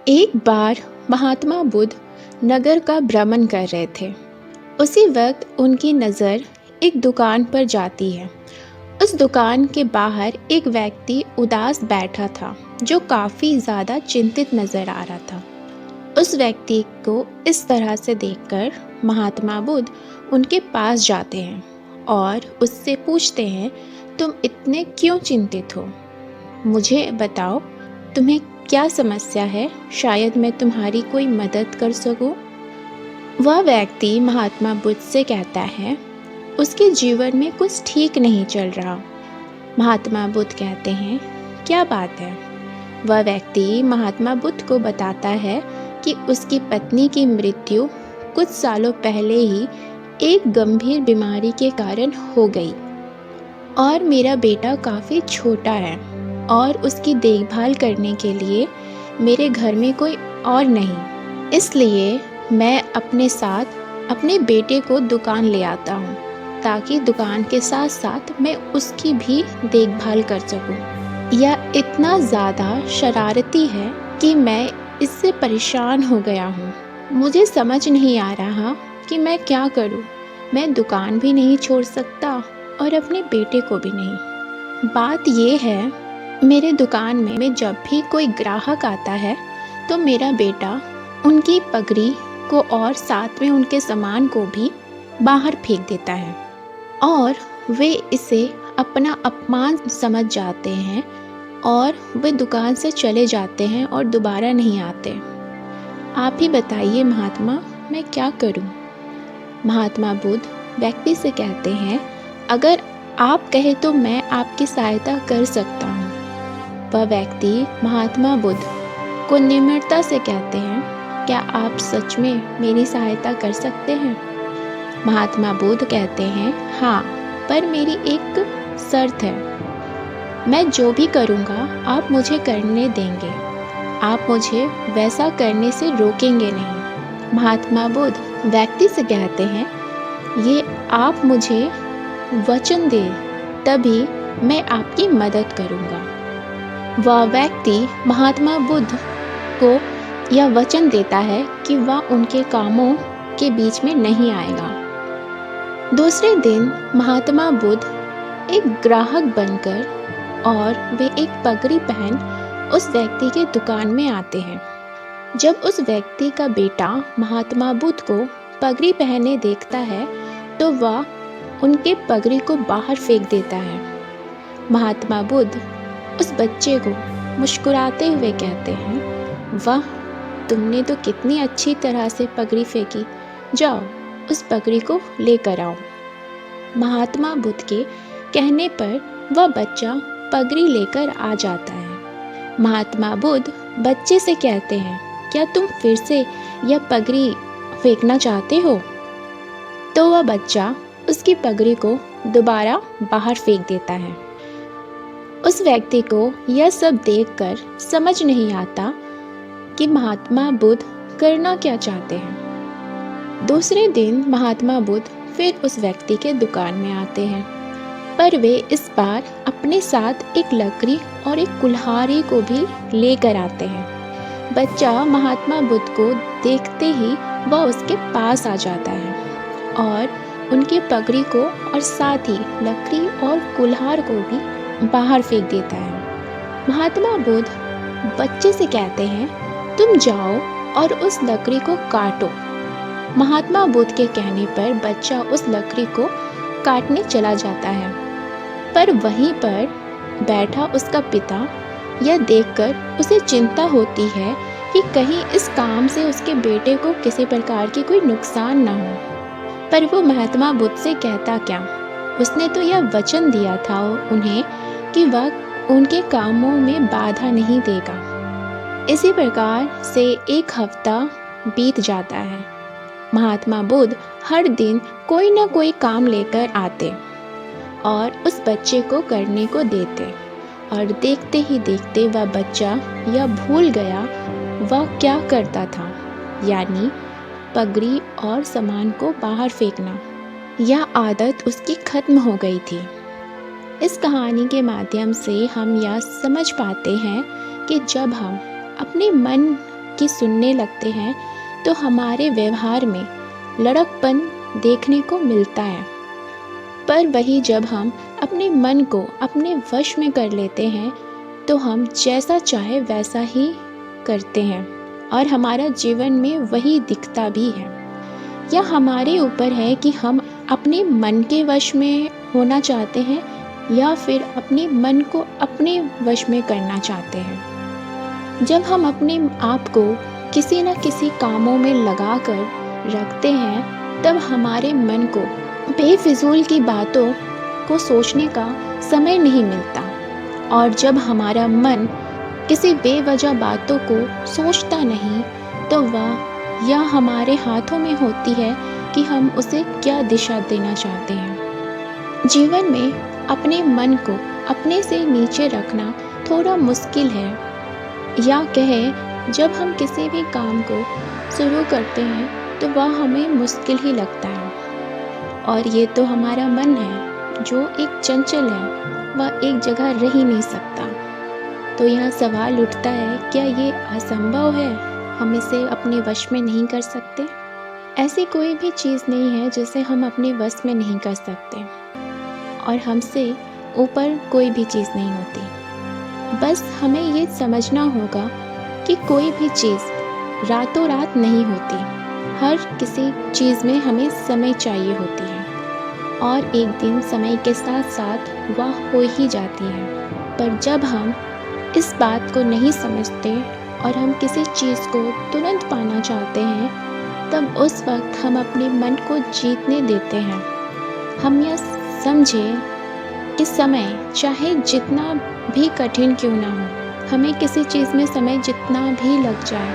एक बार महात्मा बुद्ध नगर का भ्रमण कर रहे थे। उसी वक्त उनकी नज़र एक दुकान पर जाती है। उस दुकान के बाहर एक व्यक्ति उदास बैठा था जो काफ़ी ज़्यादा चिंतित नज़र आ रहा था। उस व्यक्ति को इस तरह से देखकर महात्मा बुद्ध उनके पास जाते हैं और उससे पूछते हैं, तुम इतने क्यों चिंतित हो? मुझे बताओ, तुम्हें क्या समस्या है? शायद मैं तुम्हारी कोई मदद कर सकूं। वह व्यक्ति महात्मा बुद्ध से कहता है, उसके जीवन में कुछ ठीक नहीं चल रहा। महात्मा बुद्ध कहते हैं, क्या बात है? वह व्यक्ति महात्मा बुद्ध को बताता है कि उसकी पत्नी की मृत्यु कुछ सालों पहले ही एक गंभीर बीमारी के कारण हो गई और मेरा बेटा काफ़ी छोटा है और उसकी देखभाल करने के लिए मेरे घर में कोई और नहीं। इसलिए मैं अपने साथ अपने बेटे को दुकान ले आता हूँ ताकि दुकान के साथ साथ मैं उसकी भी देखभाल कर सकूँ। यह इतना ज़्यादा शरारती है कि मैं इससे परेशान हो गया हूँ। मुझे समझ नहीं आ रहा कि मैं क्या करूँ। मैं दुकान भी नहीं छोड़ सकता और अपने बेटे को भी नहीं। बात यह है, मेरे दुकान में जब भी कोई ग्राहक आता है तो मेरा बेटा उनकी पगड़ी को और साथ में उनके सामान को भी बाहर फेंक देता है और वे इसे अपना अपमान समझ जाते हैं और वे दुकान से चले जाते हैं और दोबारा नहीं आते। आप ही बताइए महात्मा, मैं क्या करूं? महात्मा बुद्ध व्यक्ति से कहते हैं, अगर आप कहे तो मैं आपकी सहायता कर सकता हूं। वह व्यक्ति महात्मा बुद्ध को निम्रता से कहते हैं, क्या आप सच में मेरी सहायता कर सकते हैं? महात्मा बुद्ध कहते हैं, हाँ, पर मेरी एक शर्त है। मैं जो भी करूँगा आप मुझे करने देंगे। आप मुझे वैसा करने से रोकेंगे नहीं। महात्मा बुद्ध व्यक्ति से कहते हैं, ये आप मुझे वचन दें, तभी मैं आपकी मदद करूँगा। वह व्यक्ति महात्मा बुद्ध को यह वचन देता है कि वह उनके कामों के बीच में नहीं आएगा। दूसरे दिन महात्मा बुद्ध एक ग्राहक बनकर और वे एक पगड़ी पहन उस व्यक्ति के दुकान में आते हैं। जब उस व्यक्ति का बेटा महात्मा बुद्ध को पगड़ी पहने देखता है तो वह उनके पगड़ी को बाहर फेंक देता है। महात्मा बुद्ध उस बच्चे को मुस्कुराते हुए कहते हैं, वाह, तुमने तो कितनी अच्छी तरह से पगड़ी फेंकी। जाओ, उस पगड़ी को लेकर आओ। महात्मा बुद्ध के कहने पर वह बच्चा पगड़ी लेकर आ जाता है। महात्मा बुद्ध बच्चे से कहते हैं, क्या तुम फिर से यह पगड़ी फेंकना चाहते हो? तो वह बच्चा उसकी पगड़ी को दोबारा बाहर फेंक देता है। उस व्यक्ति को यह सब देखकर समझ नहीं आता कि महात्मा बुद्ध करना क्या चाहते हैं। दूसरे दिन महात्मा बुद्ध फिर उस व्यक्ति के दुकान में आते हैं, पर वे इस बार अपने साथ एक लकड़ी और एक कुल्हाड़ी को भी लेकर आते हैं। बच्चा महात्मा बुद्ध को देखते ही वह उसके पास आ जाता है और उनकी पगड़ी को और साथ ही लकड़ी और कुल्हाड़ को भी बाहर फेंक देता है। महात्मा बुद्ध बच्चे से कहते हैं, तुम जाओ और उस लकड़ी को काटो। महात्मा बुद्ध के कहने पर बच्चा उस लकड़ी को काटने चला जाता है, पर वहीं पर बैठा उसका पिता यह देखकर उसे चिंता होती है कि कहीं इस काम से उसके बेटे को किसी प्रकार की कोई नुकसान न हो। पर वो महात्मा बुद्ध से कहता क्या, उसने तो यह वचन दिया था उन्हें कि वह उनके कामों में बाधा नहीं देगा। इसी प्रकार से एक हफ्ता बीत जाता है। महात्मा बुद्ध हर दिन कोई न कोई काम लेकर आते और उस बच्चे को करने को देते और देखते ही देखते वह बच्चा यह भूल गया वह क्या करता था, यानी पगड़ी और सामान को बाहर फेंकना। यह आदत उसकी खत्म हो गई थी। इस कहानी के माध्यम से हम यह समझ पाते हैं कि जब हम अपने मन की सुनने लगते हैं तो हमारे व्यवहार में लड़कपन देखने को मिलता है। पर वही जब हम अपने मन को अपने वश में कर लेते हैं तो हम जैसा चाहे वैसा ही करते हैं और हमारा जीवन में वही दिखता भी है। या हमारे ऊपर है कि हम अपने मन के वश में होना चाहते हैं या फिर अपने मन को अपने वश में करना चाहते हैं। जब हम अपने आप को किसी न किसी कामों में लगा कर रखते हैं तब हमारे मन को बेफिजूल की बातों को सोचने का समय नहीं मिलता, और जब हमारा मन किसी बेवजह बातों को सोचता नहीं तो वह या हमारे हाथों में होती है कि हम उसे क्या दिशा देना चाहते हैं। जीवन में अपने मन को अपने से नीचे रखना थोड़ा मुश्किल है, या कहें जब हम किसी भी काम को शुरू करते हैं तो वह हमें मुश्किल ही लगता है। और ये तो हमारा मन है जो एक चंचल है, वह एक जगह रह ही नहीं सकता। तो यहाँ सवाल उठता है, क्या ये असंभव है, हम इसे अपने वश में नहीं कर सकते? ऐसी कोई भी चीज़ नहीं है जिसे हम अपने वश में नहीं कर सकते, और हमसे ऊपर कोई भी चीज़ नहीं होती। बस हमें ये समझना होगा कि कोई भी चीज़ रातों रात नहीं होती। हर किसी चीज़ में हमें समय चाहिए होती है, और एक दिन समय के साथ साथ वह हो ही जाती है। पर जब हम इस बात को नहीं समझते और हम किसी चीज़ को तुरंत पाना चाहते हैं तब उस वक्त हम अपने मन को जीतने देते हैं। हम यह समझें कि समय चाहे जितना भी कठिन क्यों ना हो, हमें किसी चीज़ में समय जितना भी लग जाए,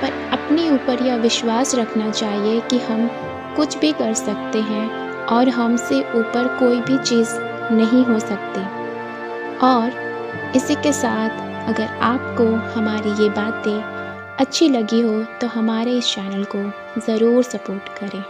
पर अपने ऊपर यह विश्वास रखना चाहिए कि हम कुछ भी कर सकते हैं और हमसे ऊपर कोई भी चीज़ नहीं हो सकती। और इसी के साथ अगर आपको हमारी ये बातें अच्छी लगी हो तो हमारे इस चैनल को ज़रूर सपोर्ट करें।